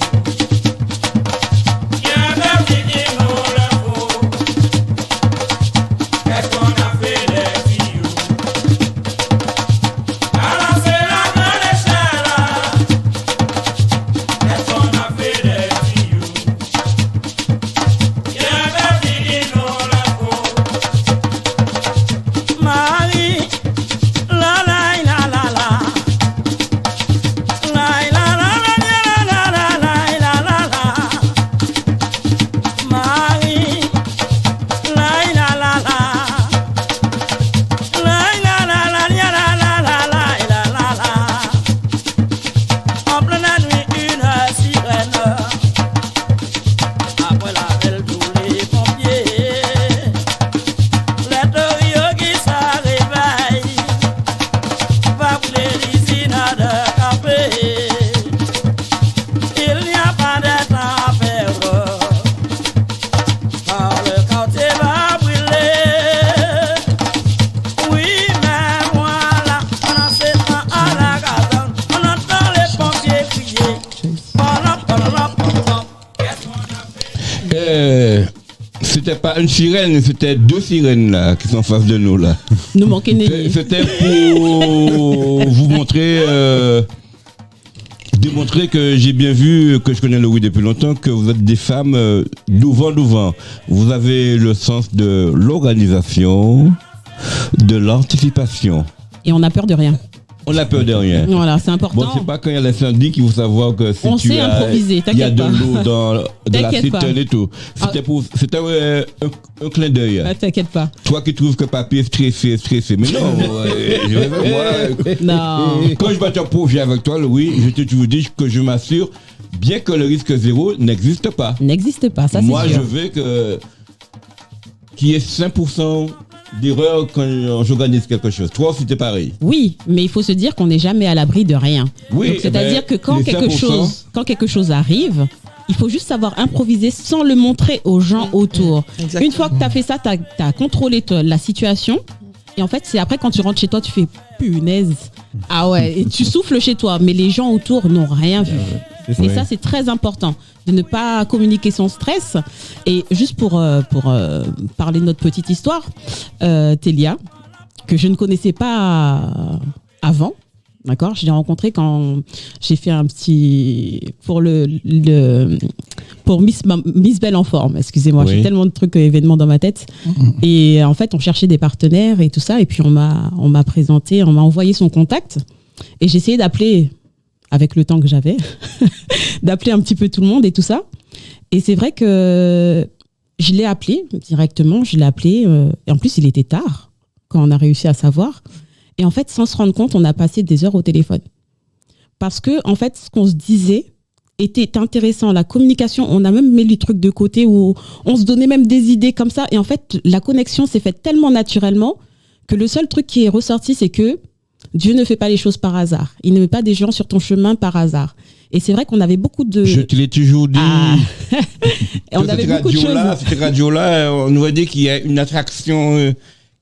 Bien perdu, il nous le faut. Qu'est-ce qu'on a fait des tuyaux? Balancez la grande échelle. Qu'est-ce qu'on a fait des tuyaux? Bien perdu, il nous le faut. Marie, la la la la la. La la la la la la la la la la. Marie, la la la la. La la la la la la la la la la. En pleine nuit, une sirène. Après l'appel, tous les pompiers. La torio qui se réveille va brûler l'usine de café. Il n'y a pas de temps à perdre. Car le quartier va brûler. Oui, mais voilà, pendant ce temps à la caserne, on entend les pompiers crier. Pendant. C'était pas une sirène, c'était deux sirènes là qui sont en face de nous là. Nous manquait Nelly. C'était pour vous montrer, démontrer que j'ai bien vu, que je connais Louis depuis longtemps, que vous êtes des femmes d'ouvant. Vous avez le sens de l'organisation, de l'anticipation. Et on n'a peur de rien. On n'a peur de rien. Voilà, c'est important. Bon, c'est pas quand il y a l'incendie qu'il faut savoir que si on tu sait as, improviser, il y a de l'eau dans de la T'inquiète citerne et tout. C'était un clin d'œil. Ah, t'inquiète pas. Toi qui trouves que papier est stressé. Mais non, moi, non. Quand je vais te projet avec toi, oui, je t'ai toujours dit que je m'assure, bien que le risque zéro n'existe pas. N'existe pas, ça moi, c'est sûr. Moi, je veux qu'il y ait 5% d'erreur quand j'organise quelque chose. Toi aussi, t'es pareil. Oui, mais il faut se dire qu'on n'est jamais à l'abri de rien. Oui, donc, c'est-à-dire que quand quelque chose arrive, il faut juste savoir improviser sans le montrer aux gens autour. Exactement. Une fois que tu as fait ça, tu as contrôlé la situation. Et en fait, c'est après quand tu rentres chez toi, tu fais punaise. Ah ouais, et tu souffles chez toi, mais les gens autour n'ont rien vu. Et ça, c'est très important de ne pas communiquer son stress. Et juste pour parler de notre petite histoire, Télia, que je ne connaissais pas avant, d'accord, je l'ai rencontrée quand j'ai fait un petit pour pour Miss Belle en forme. Excusez-moi, j'ai tellement de trucs événements dans ma tête. Et en fait, on cherchait des partenaires et tout ça. Et puis on m'a présenté, on m'a envoyé son contact. Et j'ai essayé d'appeler, avec le temps que j'avais, d'appeler un petit peu tout le monde et tout ça. Et c'est vrai que je l'ai appelé directement, et en plus il était tard quand on a réussi à savoir. Et en fait, sans se rendre compte, on a passé des heures au téléphone. Parce que, en fait, ce qu'on se disait était intéressant. La communication, on a même mis les trucs de côté où on se donnait même des idées comme ça. Et en fait, la connexion s'est faite tellement naturellement que le seul truc qui est ressorti, c'est que Dieu ne fait pas les choses par hasard. Il ne met pas des gens sur ton chemin par hasard. Et c'est vrai qu'on avait beaucoup de... Je te l'ai toujours dit. Et on avait beaucoup de choses. Cette radio-là, on nous a dit qu'il y a une attraction...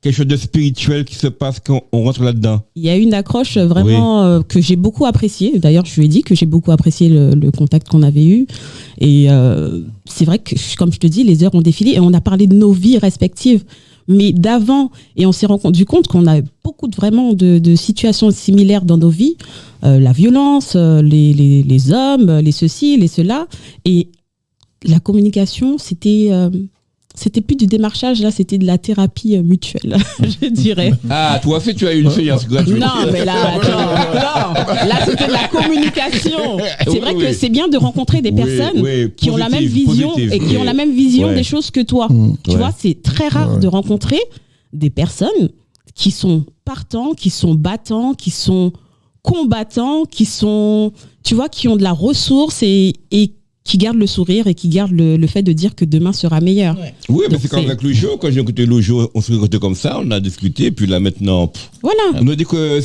quelque chose de spirituel qui se passe quand on rentre là-dedans. Il y a une accroche vraiment que j'ai beaucoup appréciée. D'ailleurs, je lui ai dit que j'ai beaucoup apprécié le contact qu'on avait eu. Et c'est vrai que, comme je te dis, les heures ont défilé et on a parlé de nos vies respectives. Mais d'avant, et on s'est rendu compte qu'on a beaucoup de situations similaires dans nos vies. La violence, les hommes, les ceci, les cela. Et la communication, c'était plus du démarchage, là, c'était de la thérapie mutuelle, je dirais. Ah, toi aussi, tu as eu une séance gratuite. Non, mais là, là, c'était de la communication. C'est vrai que c'est bien de rencontrer des personnes qui ont la même vision et qui ont la même vision des choses que toi. Tu vois, c'est très rare de rencontrer des personnes qui sont partants, qui sont battants, qui sont combattants, qui sont, tu vois, qui ont de la ressource et qui garde le sourire et qui garde le fait de dire que demain sera meilleur. Oui, mais c'est comme avec Loujo. Quand j'ai écouté Loujo, on se rencontrait comme ça, on a discuté, puis là maintenant, voilà. On a dit que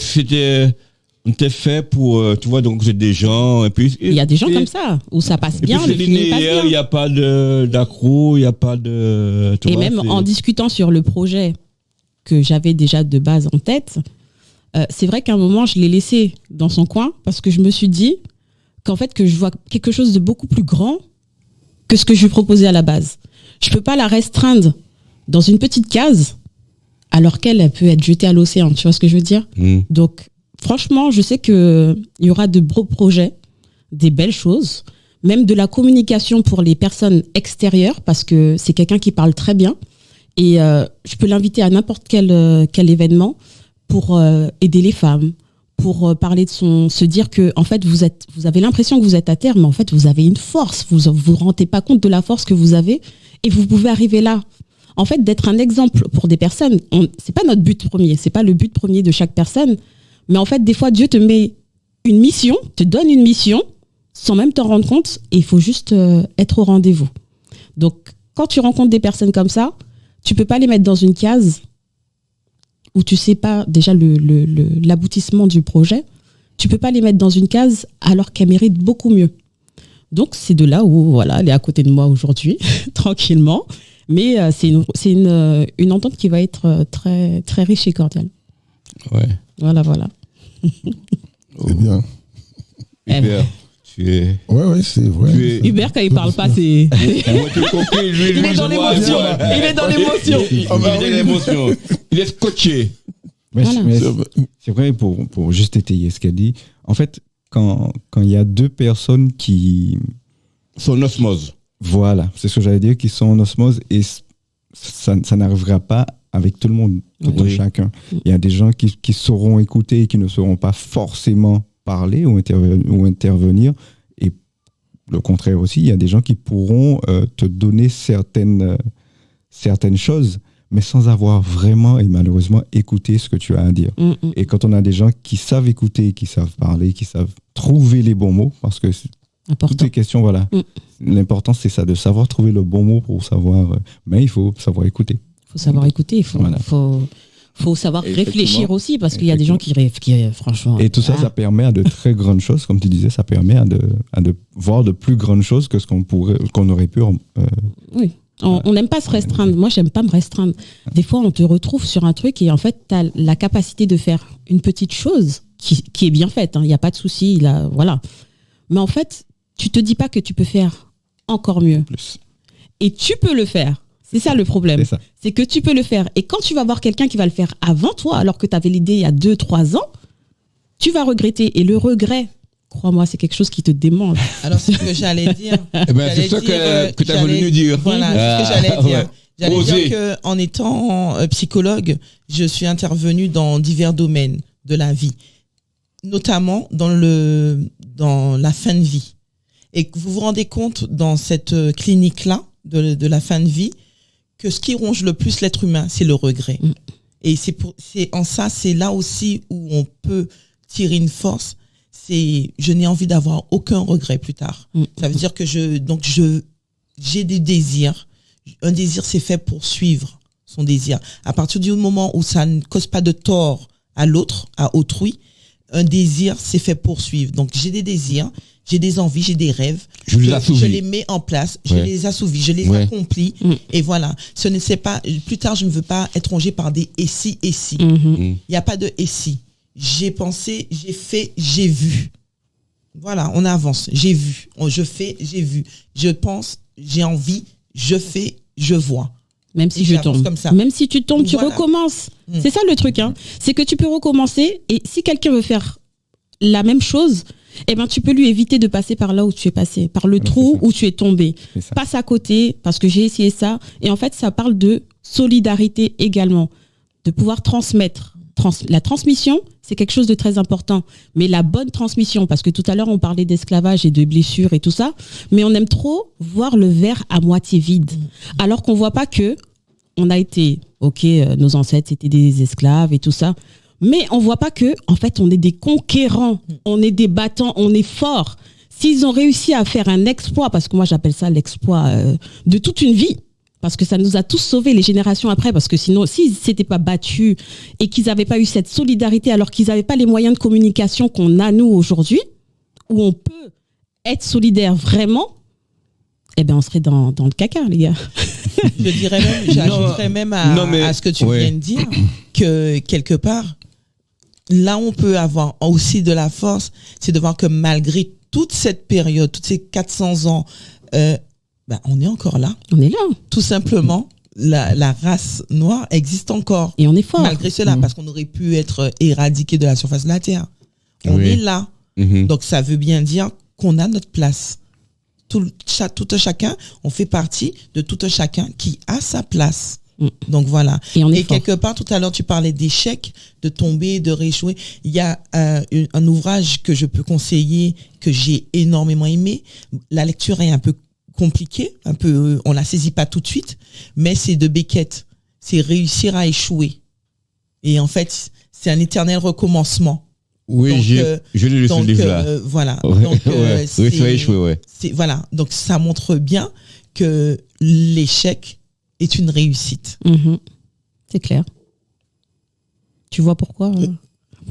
on était fait pour, tu vois, donc j'ai des gens, et puis... Il y a des gens comme ça, où ça passe bien, le film passe bien. Il n'y a pas d'accro, il n'y a pas de... Et même en discutant sur le projet que j'avais déjà de base en tête, c'est vrai qu'à un moment, je l'ai laissé dans son coin, parce que je me suis dit qu'en fait, que je vois quelque chose de beaucoup plus grand que ce que je lui proposais à la base. Je peux pas la restreindre dans une petite case, alors qu'elle peut être jetée à l'océan. Tu vois ce que je veux dire? Donc, franchement, je sais qu'il y aura de beaux projets, des belles choses, même de la communication pour les personnes extérieures, parce que c'est quelqu'un qui parle très bien. Et je peux l'inviter à n'importe quel événement pour aider les femmes, pour parler de se dire que en fait vous avez l'impression que vous êtes à terre, mais en fait vous avez une force, vous rendez pas compte de la force que vous avez et vous pouvez arriver là. En fait, d'être un exemple pour des personnes, c'est pas notre but premier, c'est pas le but premier de chaque personne, mais en fait des fois Dieu te met une mission, te donne une mission sans même t'en rendre compte et il faut juste être au rendez-vous. Donc quand tu rencontres des personnes comme ça, tu peux pas les mettre dans une case où tu sais pas déjà l'aboutissement du projet, tu peux pas les mettre dans une case alors qu'elles méritent beaucoup mieux. Donc c'est de là où voilà, elle est à côté de moi aujourd'hui, tranquillement, mais c'est une entente qui va être très très riche et cordiale. Ouais. Voilà. C'est bien. Hubert, tu es... Ouais, c'est vrai. Hubert, quand il parle pas, c'est... Il est dans l'émotion. Il est dans l'émotion. Il est scotché. Mais c'est vrai, pour juste étayer ce qu'elle dit, en fait, quand il y a deux personnes qui... sont en osmose. Voilà, c'est ce que j'allais dire, qui sont en osmose et ça n'arrivera pas avec tout le monde, tout chacun. Il y a des gens qui sauront écouter et qui ne sauront pas forcément parler ou intervenir. Et le contraire aussi, il y a des gens qui pourront te donner certaines choses, mais sans avoir vraiment et malheureusement écouté ce que tu as à dire. Et quand on a des gens qui savent écouter, qui savent parler, qui savent trouver les bons mots, parce que toutes les questions, voilà. L'important, c'est ça, de savoir trouver le bon mot pour savoir. Mais il faut savoir écouter. Il faut savoir écouter, il faut savoir réfléchir aussi, parce qu'il y a des gens qui franchement. Et tout ça, ça permet à de très grandes choses, comme tu disais, ça permet à de voir de plus grandes choses que ce qu'on aurait pu. Oui. On n'aime pas se restreindre. Moi, j'aime pas me restreindre. Des fois, on te retrouve sur un truc et en fait, tu as la capacité de faire une petite chose qui est bien faite. Il n'y a pas de souci. Voilà. Mais en fait, tu te dis pas que tu peux faire encore mieux. Et tu peux le faire. C'est ça le problème. C'est que tu peux le faire. Et quand tu vas voir quelqu'un qui va le faire avant toi, alors que tu avais l'idée il y a 2-3 ans, tu vas regretter. Et le regret, crois-moi, c'est quelque chose qui te démange. Alors, c'est ce que j'allais dire. C'est ça que tu as voulu nous dire. Voilà, c'est ce que j'allais dire. J'allais dire qu'en étant psychologue, je suis intervenue dans divers domaines de la vie, notamment dans la fin de vie. Et vous vous rendez compte dans cette clinique-là, de la fin de vie, que ce qui ronge le plus l'être humain, c'est le regret. Et c'est là aussi où on peut tirer une force. Je n'ai envie d'avoir aucun regret plus tard. Ça veut dire que j'ai des désirs. Un désir, c'est fait pour suivre son désir. À partir du moment où ça ne cause pas de tort à l'autre, à autrui, un désir, c'est fait pour suivre. Donc, j'ai des désirs, j'ai des envies, j'ai des rêves. Je les mets en place, je les assouvis, je les accomplis. Et voilà. Plus tard, je ne veux pas être rongé par des et si, et si. Il n'y a pas de et si. J'ai pensé, j'ai fait, j'ai vu. Voilà, on avance. J'ai vu. Je fais, j'ai vu. Je pense, j'ai envie, je fais, je vois. Même si je tombe. Même si tu tombes, tu recommences. C'est ça le truc. C'est que tu peux recommencer. Et si quelqu'un veut faire la même chose, eh ben, tu peux lui éviter de passer par là où tu es passé, par le trou où tu es tombé. Passe à côté, parce que j'ai essayé ça. Et en fait, ça parle de solidarité également. De pouvoir transmettre. La transmission, c'est quelque chose de très important. Mais la bonne transmission, parce que tout à l'heure, on parlait d'esclavage et de blessures et tout ça, mais on aime trop voir le verre à moitié vide. Alors qu'on voit pas que on a été, nos ancêtres étaient des esclaves et tout ça, mais on voit pas que, en fait, on est des conquérants, on est des battants, on est forts. S'ils ont réussi à faire un exploit, parce que moi, j'appelle ça l'exploit de toute une vie, parce que ça nous a tous sauvés les générations après, parce que sinon, s'ils ne s'étaient pas battus et qu'ils n'avaient pas eu cette solidarité, alors qu'ils n'avaient pas les moyens de communication qu'on a nous aujourd'hui, où on peut être solidaire vraiment, eh ben on serait dans le caca, les gars. Je dirais même, j'ajouterais même à ce que tu viens de dire, que quelque part, là on peut avoir aussi de la force, c'est de voir que malgré toute cette période, toutes ces 400 ans, on est encore là. On est là. Tout simplement, la race noire existe encore. Et on est fort. Malgré cela, parce qu'on aurait pu être éradiqué de la surface de la Terre. On est là. Donc, ça veut bien dire qu'on a notre place. Tout un chacun, on fait partie de tout un chacun qui a sa place. Donc, voilà. Et quelque part, tout à l'heure, tu parlais d'échecs, de tomber, de rééchouer. Il y a un ouvrage que je peux conseiller, que j'ai énormément aimé. La lecture est un peu compliqué, on la saisit pas tout de suite, mais c'est de Beckett. C'est réussir à échouer. Et en fait, c'est un éternel recommencement. Oui, donc, je l'ai lu ce livre-là. Voilà. Donc, réussir à échouer, voilà. Donc, ça montre bien que l'échec est une réussite. C'est clair. Tu vois pourquoi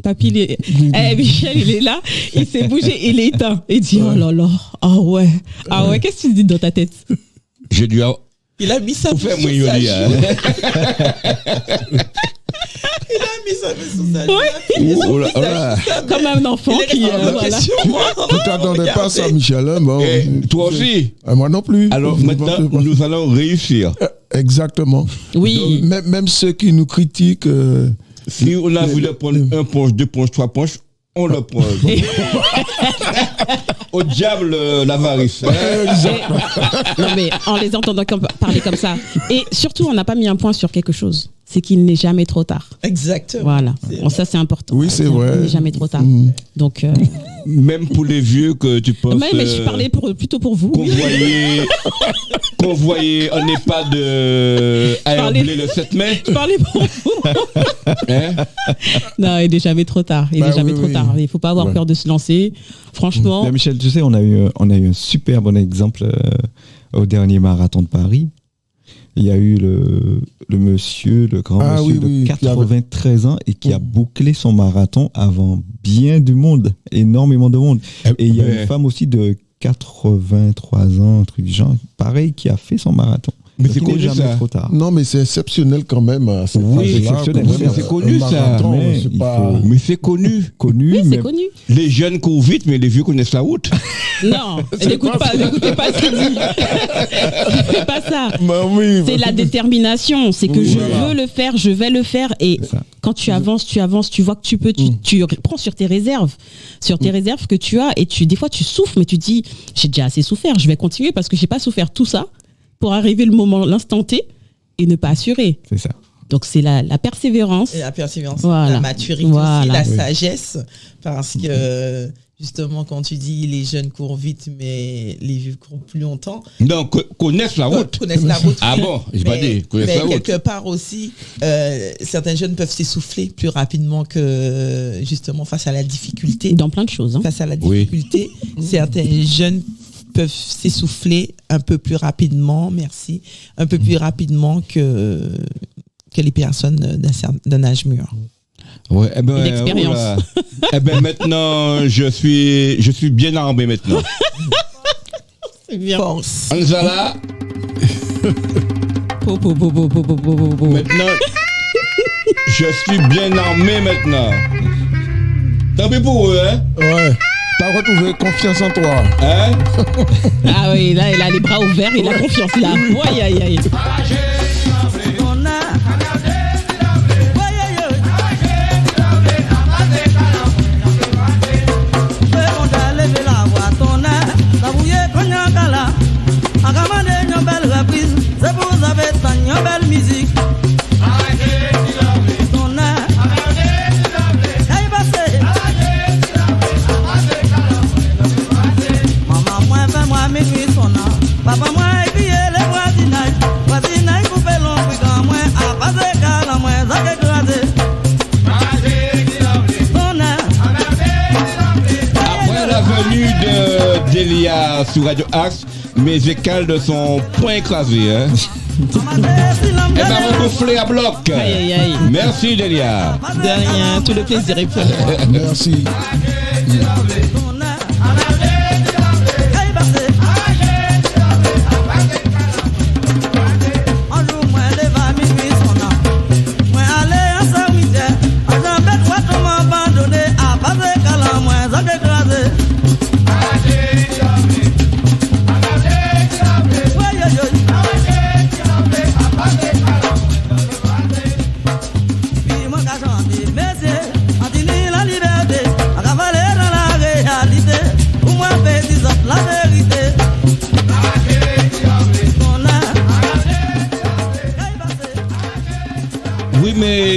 Papy, Michel, il est là, il s'est bougé, il est éteint. Il dit, oh là là, ah ouais, qu'est-ce que tu dis dans ta tête? J'ai dû Il a mis sa main sur sa joue. Il a mis sa main sur sa joue. Comme un enfant qui... Tu t'attendais pas à ça, Michel. Toi aussi. Moi non plus. Alors maintenant, nous allons réussir. Exactement. Oui. Donc, même ceux qui nous critiquent... Si on a voulu prendre 1 punch, 2 punch, 3 punch, on le prend. Au diable l'avarice. Non mais en les entendant parler comme ça. Et surtout, on n'a pas mis un point sur quelque chose. c'est qu'il n'est jamais trop tard. Exactement. Voilà. Bon, ça, c'est important. Oui, c'est vrai. Il n'est jamais trop tard. Donc, même pour les vieux que tu penses. Mais je parlais plutôt pour vous. Qu'on voyait en EHPAD à Herblay le 7 mai. Je parlais pour vous. Non, il n'est jamais trop tard. Il n'est jamais trop tard. Il ne faut pas avoir peur de se lancer. Franchement. Michel, tu sais, on a eu un super bon exemple au dernier marathon de Paris. Il y a eu le grand monsieur de 93 ans et qui a bouclé son marathon avant bien du monde, énormément de monde. Et il y a une femme aussi de 83 ans, un truc du genre, pareil, qui a fait son marathon. Mais c'est connu ça. Trop tard. Non, mais c'est exceptionnel quand même. Oui, exceptionnel. C'est connu ça. Mais c'est connu. Oui, c'est connu. Les jeunes courent vite, mais les vieux connaissent la route. Non, n'écoutez pas ce qu'il dit. Je fais pas ça. C'est la détermination. C'est que je veux le faire, je vais le faire. Et quand tu avances, tu vois que tu peux, tu prends sur tes réserves. Sur tes réserves que tu as. Et des fois, tu souffres, mais tu dis, j'ai déjà assez souffert, je vais continuer parce que j'ai pas souffert tout ça pour arriver l'instant T et ne pas assurer. C'est ça. Donc c'est la persévérance. Et la persévérance, voilà. La maturité aussi, la sagesse. Parce que justement, quand tu dis les jeunes courent vite, mais les vieux courent plus longtemps. Non, connaissent la route. Connaissent la route. Ah bon, j'ai pas dit. Connaissent la route. Mais quelque part aussi, certains jeunes peuvent s'essouffler plus rapidement que justement face à la difficulté. Dans plein de choses. Face à la difficulté, certains jeunes peuvent s'essouffler un peu plus rapidement, un peu plus rapidement que les personnes d'un âge mûr. Ouais, l'expérience. Maintenant, je suis bien armé maintenant. C'est bien. Force. Anzala. Maintenant, je suis bien armé maintenant. Tant pis pour eux, hein? Ouais. T'as retrouvé confiance en toi. Hein? Ah oui, là, il a les bras ouverts, il a confiance là. Aïe, aïe, aïe. C'est pour vous avez une belle musique. Papa moi épié les voisinages, voisinage coupé long puis grand moi à passer car moi ça que grade. Après la venue de Delia sur Radio Axe, mes écales sont point écrasées. Hein. Elle m'a recouflé à bloc. Aïe, aïe, aïe. Merci Delia. De rien, tout le plaisir est pour moi. Merci.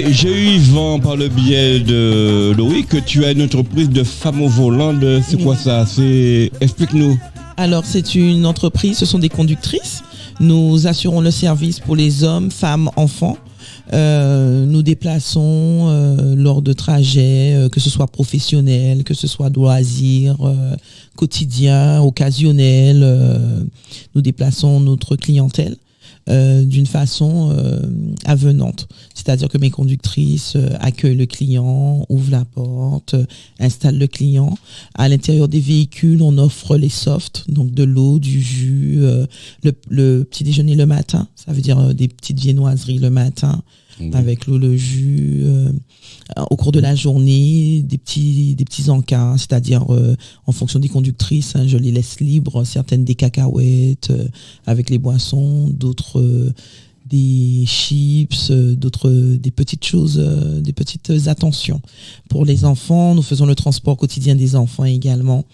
J'ai eu Yvan par le biais de Loïc que tu as une entreprise de femmes au volant. C'est quoi ça? Explique-nous. Alors c'est une entreprise, ce sont des conductrices. Nous assurons le service pour les hommes, femmes, enfants. Nous déplaçons lors de trajets, que ce soit professionnel, que ce soit de loisirs, quotidien, occasionnel. Nous déplaçons notre clientèle d'une façon avenante. C'est-à-dire que mes conductrices accueillent le client, ouvrent la porte, installent le client. À l'intérieur des véhicules, on offre les softs, donc de l'eau, du jus, le petit déjeuner le matin. Ça veut dire des petites viennoiseries le matin, avec l'eau, le jus. Au cours de la journée, des petits encas, c'est-à-dire en fonction des conductrices, hein, je les laisse libres, certaines des cacahuètes avec les boissons, d'autres des chips, d'autres des petites choses, des petites attentions. Pour les enfants, nous faisons le transport quotidien des enfants également.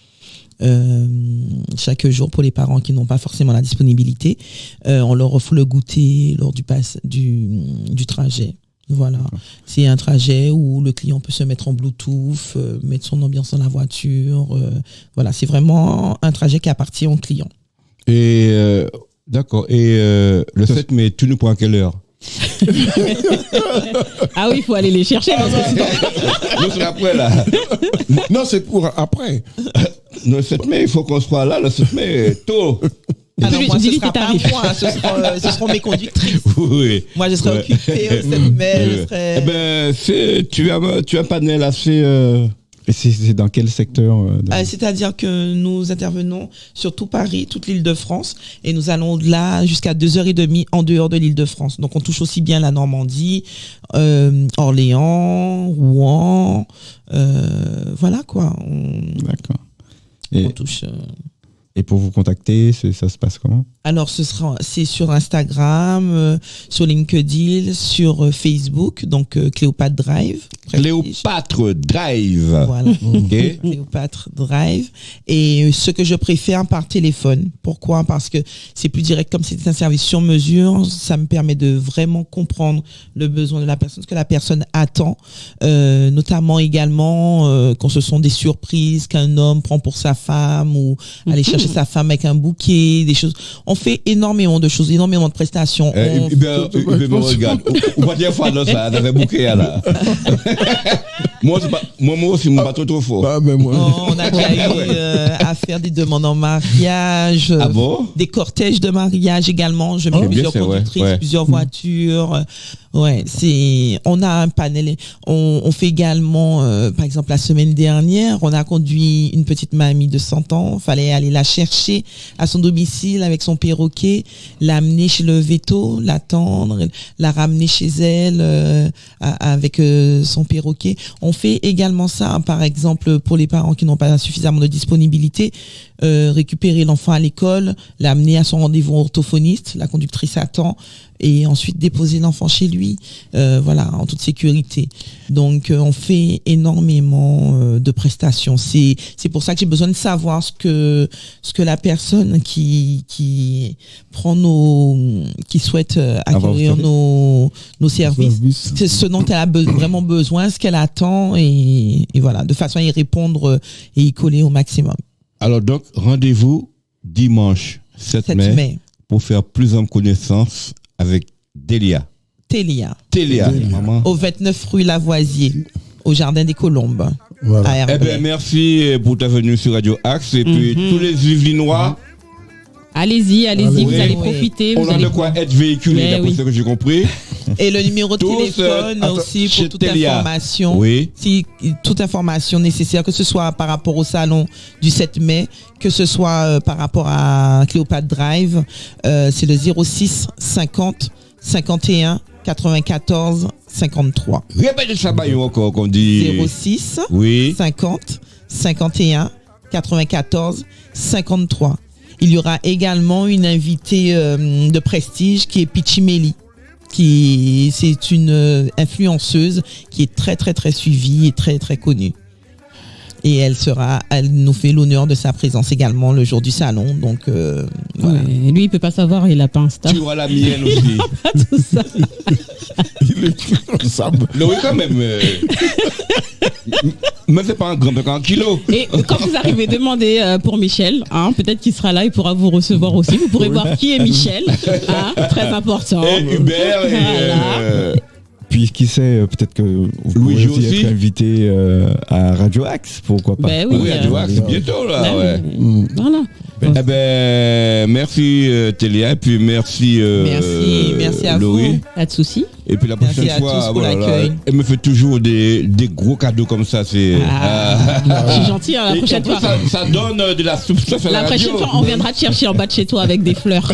Chaque jour pour les parents qui n'ont pas forcément la disponibilité, on leur offre le goûter lors du trajet. Voilà. C'est un trajet où le client peut se mettre en Bluetooth, mettre son ambiance dans la voiture. Voilà, c'est vraiment un trajet qui appartient au client. Et d'accord. Et le 7 mai, tu nous prends à quelle heure? Ah oui, il faut aller les chercher. Nous, c'est après, là. Non, c'est pour après. Le 7 mai, il faut qu'on soit là, le 7 mai, tôt. Ah non, moi, ce sera pas moi, ce seront mes conductrices. Oui. Moi, je serai occupée au 7 mai. Je serai... Eh ben, tu as un panel assez... Et c'est dans quel secteur C'est-à-dire que nous intervenons sur tout Paris, toute l'Île-de-France, et nous allons là jusqu'à 2h30 en dehors de l'Île-de-France. Donc on touche aussi bien la Normandie, Orléans, Rouen, voilà quoi. D'accord. On touche... Et pour vous contacter, ça se passe comment? Alors, c'est sur Instagram, sur LinkedIn, sur Facebook, donc Cléopâtre Drive. Cléopâtre Drive. Voilà. Ok. Cléopâtre Drive. Et ce que je préfère par téléphone. Pourquoi? Parce que c'est plus direct, comme c'est un service sur mesure. Ça me permet de vraiment comprendre le besoin de la personne, ce que la personne attend. Notamment également quand ce sont des surprises qu'un homme prend pour sa femme ou aller chercher sa femme avec un bouquet, des choses. On fait énormément de choses, énormément de prestations. Il me regarde. On va dire fois dans ça, avec un bouquet là. Moi aussi, je ne suis pas trop fort. On a déjà eu à faire des demandes en mariage, des cortèges de mariage également. Je mets plusieurs conductrices, plusieurs voitures. Ouais, on a un panel. On fait également, par exemple, la semaine dernière, on a conduit une petite mamie de 100 ans. Fallait aller la chercher à son domicile avec son perroquet, l'amener chez le veto, l'attendre, la ramener chez elle avec son perroquet. On fait également ça, par exemple, pour les parents qui n'ont pas suffisamment de disponibilité, récupérer l'enfant à l'école, l'amener à son rendez-vous orthophoniste, la conductrice attend, et ensuite déposer l'enfant chez lui, voilà, en toute sécurité. Donc, on fait énormément de prestations. C'est pour ça que j'ai besoin de savoir ce que la personne qui souhaite acquérir nos services, c'est ce dont elle a vraiment besoin, ce qu'elle attend, et voilà, de façon à y répondre et y coller au maximum. Alors donc, rendez-vous dimanche 7 mai pour faire plus en connaissance avec Télia, maman. Au 29 rue Lavoisier, au Jardin des Colombes. Voilà. Eh bien, merci pour ta venue sur Radio Axe. Et puis, tous les Yvelinois. Allez-y, vous allez profiter. On a de quoi être véhiculé, d'après ce que j'ai compris. Et le numéro de téléphone aussi pour toute information. Oui. Si toute information nécessaire, que ce soit par rapport au salon du 7 mai, que ce soit par rapport à Cléopâtre Drive, c'est le 06 50 51 94 53. Répétez ça encore qu'on dit. 06 oui. 50 51 94 53. Il y aura également une invitée de prestige qui est Pichimeli, c'est une influenceuse qui est très très très suivie et très très connue. Et elle nous fait l'honneur de sa présence également le jour du salon. Donc, voilà. Ouais, lui, il peut pas savoir, il a pas Insta. Tu vois la mienne aussi. Il a pas tout ça. Il est plus ensemble. Non, oui, quand même. Mais c'est pas un grand, mais un kilo. Et quand vous arrivez, demandez pour Michel. Peut-être qu'il sera là, il pourra vous recevoir aussi. Vous pourrez voir qui est Michel. Très important. Et Hubert. Voilà. Puis qui sait, peut-être que vous pourrez aussi être invité à Radio Axe, pourquoi pas. Ben oui, Radio Axe, bientôt là. Ben ouais. Voilà. Eh ben, merci Télia, et puis merci merci à Laurie. vous. Pas de souci. Et puis la prochaine fois, elle me fait toujours des gros cadeaux comme ça. C'est gentil, la prochaine fois. Ça donne de la substance à la radio. La prochaine fois, on viendra te chercher en bas de chez toi avec des fleurs.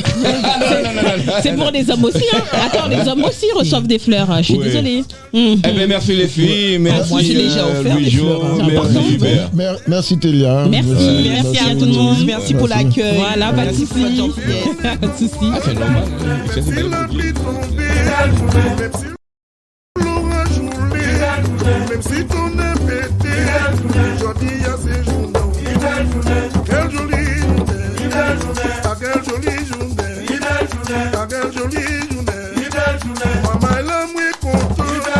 C'est pour les hommes aussi. Attends, les hommes aussi reçoivent des fleurs. Je suis désolée. Eh bien, merci les filles. Merci moi, j'ai déjà offert des fleurs. Merci Hubert. Merci Télia. Merci à tout le monde. Merci pour l'accueil. Voilà, pas de souci. Pas de souci. C'est normal. Même si ton est pété, aujourd'hui il y a ces journées. Quelle jolie journée, quelle jolie journée, quelle jolie journée. Maman elle a moins content.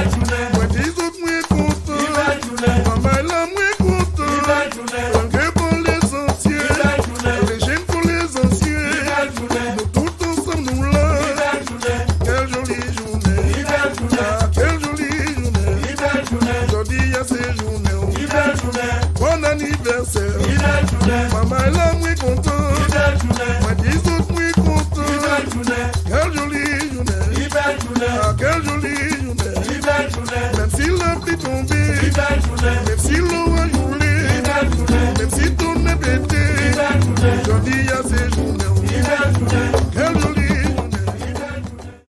Même si l'eau a joulé, même si tout n'est pété, j'en dis à ces